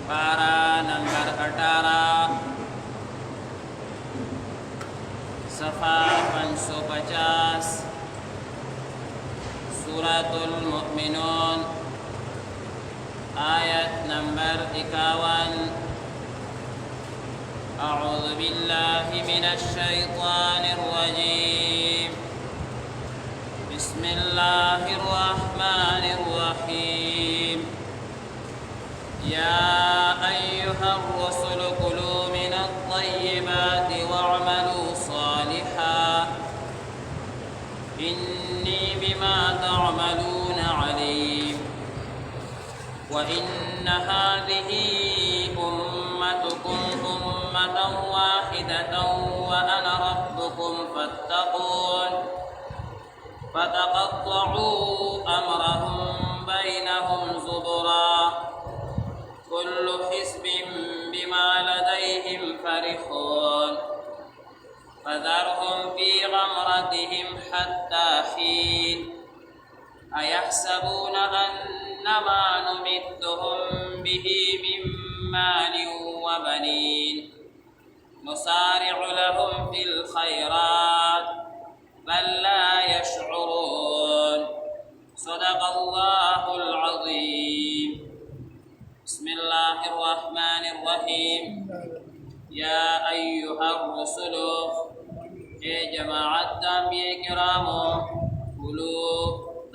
पारा नंबर 18 सफ़ा 550 सूरतुल मुमिनून आयत नंबर 51 अऊज़ु बिल्लाहि मिनश शैतानिर रजीम बिस्मिल्लाहिर रहमानिर रहीम या अय्युहर रसूल कुलू मिनत तय्यिबाति वअमलू सालिहान इन्नी बिमा तअमलून अलीम व इन्न हाज़िही उम्मतुकुम उम्मतन वाहिदतन व अना रब्बुकुम फत्तक़ून फ़तक़त्तअू अम्रहुम बैनहुम ज़ुबुरा कुल्लु हिज़्बिन बिमा लदैहिम फ़रिहून फ़ज़रहुम फ़ी ग़मरतिहिम हत्ता हीन अयहसबून अन्नमा नुमिद्दुहुम बिही मिन मालिन व बनीन नुसारि'ु लहुम फ़िल ख़ैरात बल ला यश'उरून सदक़ल्लाहुल अज़ीम। बिस्मिल्लाहिर रहमानिर रहीम या अय्युहर रसूल ए जमाअत अंबिया किरामो कुलू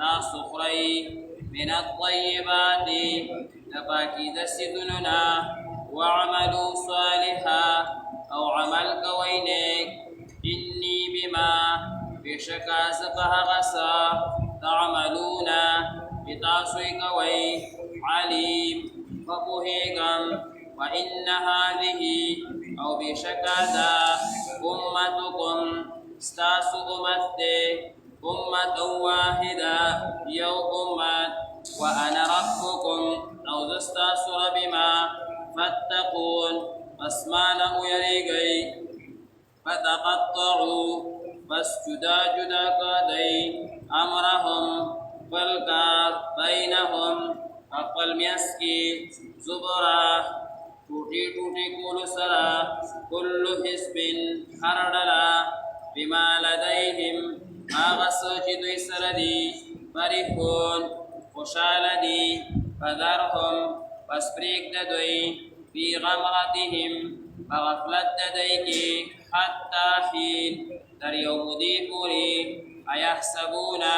नासुखरई मिनत तय्यिबाति पाकीज़ा सिदुना वअमलू सालिहा औ अमल कवैनेक इन्नी बिमा बेशका सपहगसा तअमलूना बितासुई कवै अलीम फपुहेगम व इन्न हाज़िही औ बेशका दा उम्मतुकुम स्तासु उम्मते उम्मतन वाहिदा यौ उम्मत व अना रब्बुकुम औ दस्तासु रबिमा फत्तक़ून अस्माना उयरी गई फ़तक़त्तअू बस जुदा जुदा का दई अमरहुम बलकार बैनहुम अक़ल मियस्की ज़ुबरा टूटी टूटी कुल सरा कुल्लु हिज़्बिन हर डला बिमा लदैहिम आगस जिदुई सरदी फरिहून खुशालदी फ़ज़रहुम बस प्रीक ददुई फ़ी ग़मरतिहिम फ़ग़फ़लत ददई हत्ता हीन दर यौमुदी पूरी अयहसबूना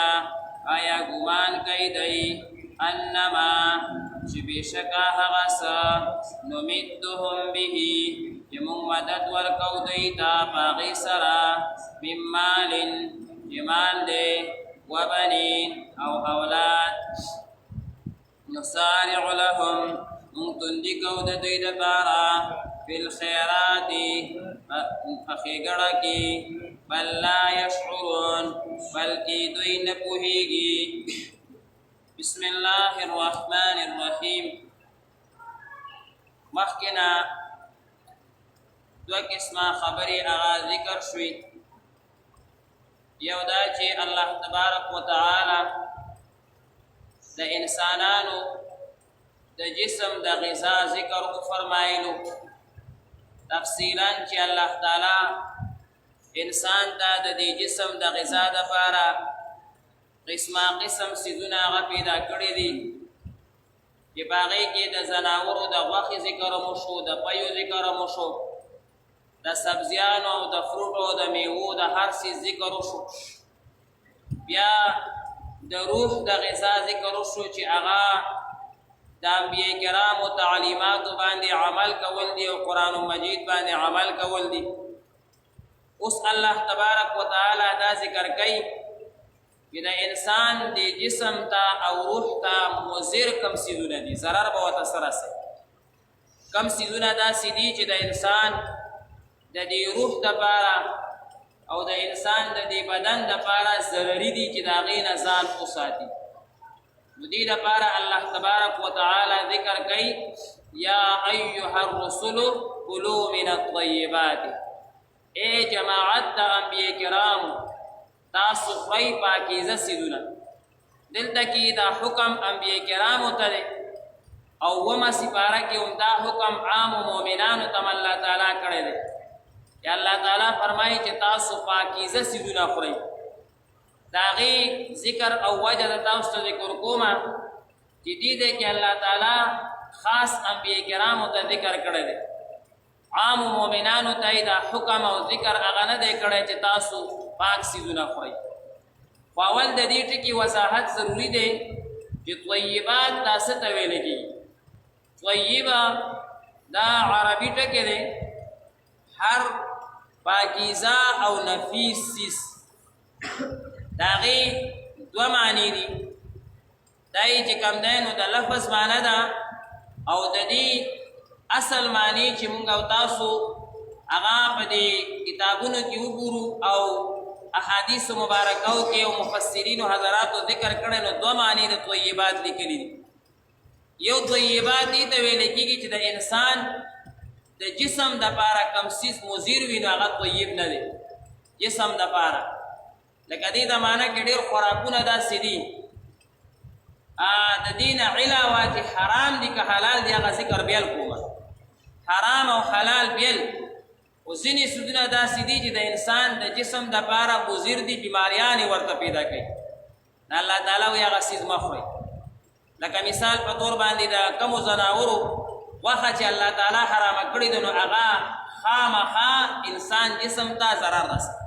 आया गुमान कई दई अन्नमा बेशका हगसा नुमिद्दुहुम बिही यमुं मदद वर्कौ दईता पागी सरा मिन मालिन जमाल दे व बनीन औ औलाद नुसारि'ु लहुम मुंतुंदिकौ दईद पारा फिल खैराती फखिगड़ा की बल ला यश'उरून बल्कि दुई न पुहेगी। बिस्मिल्लाहिर रहमानिर रहीम मखकिना दो किस्मा खबरी आगा जिक्र शुई यौ दा चे अल्लाह तबारक व तआला द इंसानानु द जिस्म द ग़िज़ा जिक्र फरमाइलु तफसीलान चे अल्लाह ताला इंसान ता द जिस्म द ग़िज़ा द पारा किस्मा किस्म सिजुना पैदा कड़ी दी ये बागी के द जनावरों द वाक़ी ज़िक्र मुशो द पयो ज़िक्र मुशो द सब्जियानो द फ्रूटो द मेवो द हर चीज़ ज़िक्र शो या द रूह द ग़िज़ा ज़िक्र शो ची आगा द अंबिया किराम व तालीमात बांदे अमल कवल दी और कुरान मजीद बांदे अमल कवल दी उस अल्लाह तबारक व तआला दा ज़िक्र कई कि द इंसान दे जिस्म ता और रूह ता मुज़िर कम सीजुना दी ज़रर बहुत असर से कम सीजुना दा सीधी ची द इंसान द दे रूह दा पारा और द इंसान द दे बदन दा पारा ज़रूरी दी ची दा गीन ज़ान उसाती दी दा पारा अल्लाह तबारक व तआला ज़िक्र कई या अय्युहर रसूल कुलू मिनत तय्यिबाति ए जमाअत दा अंबिया किराम तासु खई पाकीज़ा सिदुना दिल तकी दा हुक्म अंबिया किराम तले او وما سپاره کې همدا حکم عام مؤمنانو ته الله تعالی کړی دی یا الله تعالی فرمایي چې تاسو پاکیزه سیدونه خورئ د هغې ذکر او وجه د تاسو ته ذکر کومه چې دې دی کې الله تعالی خاص انبیاء کرامو ته ذکر کړی دی عام مؤمنانو ته دا حکم او ذکر هغه نه دی کړی چې تاسو پاک سیدونه خورئ خو اول د دې ټکي وضاحت ضروري دی چې طیبات دا څه ته ویل کېږي طیبه دا عربي ټکی دی هر پاکیزه او نفیس سیز د هغې دوه معنی دي دا یې چې کوم دی نو د لفظ معنی ده او د دې اصل معنی چې موږ او تاسو هغه په دې کتابونو کې وګورو او احادیث مبارکو کې او مفسرینو حضراتو ذکر کړي نو دوه معنی د طیبات لیکلي دي یو طیبات دي ته ویل کېږي چې د انسان د جسم دپاره کوم څیز مضر وي نو هغه طیب نه دی جسم دپاره لکه دې زمانه کې ډېر خوراکونه داسې دي د دې نه علاوه چې حرام دي که حلال دي هغه ذکر بیل کومه حرام او حلال بیل او ځینې سودونه داسې دي چې د انسان د جسم دپاره مضر دي بیماریانې ورته پیدا کوي د الله تعالی وایي هغه څیز مه خورئ لکه مثال په طور باندې د کمو ځناورو غوښه چې الله تعالی حرامه کړې ده نو هغه خامخا انسان جسم ته ضرر رسوي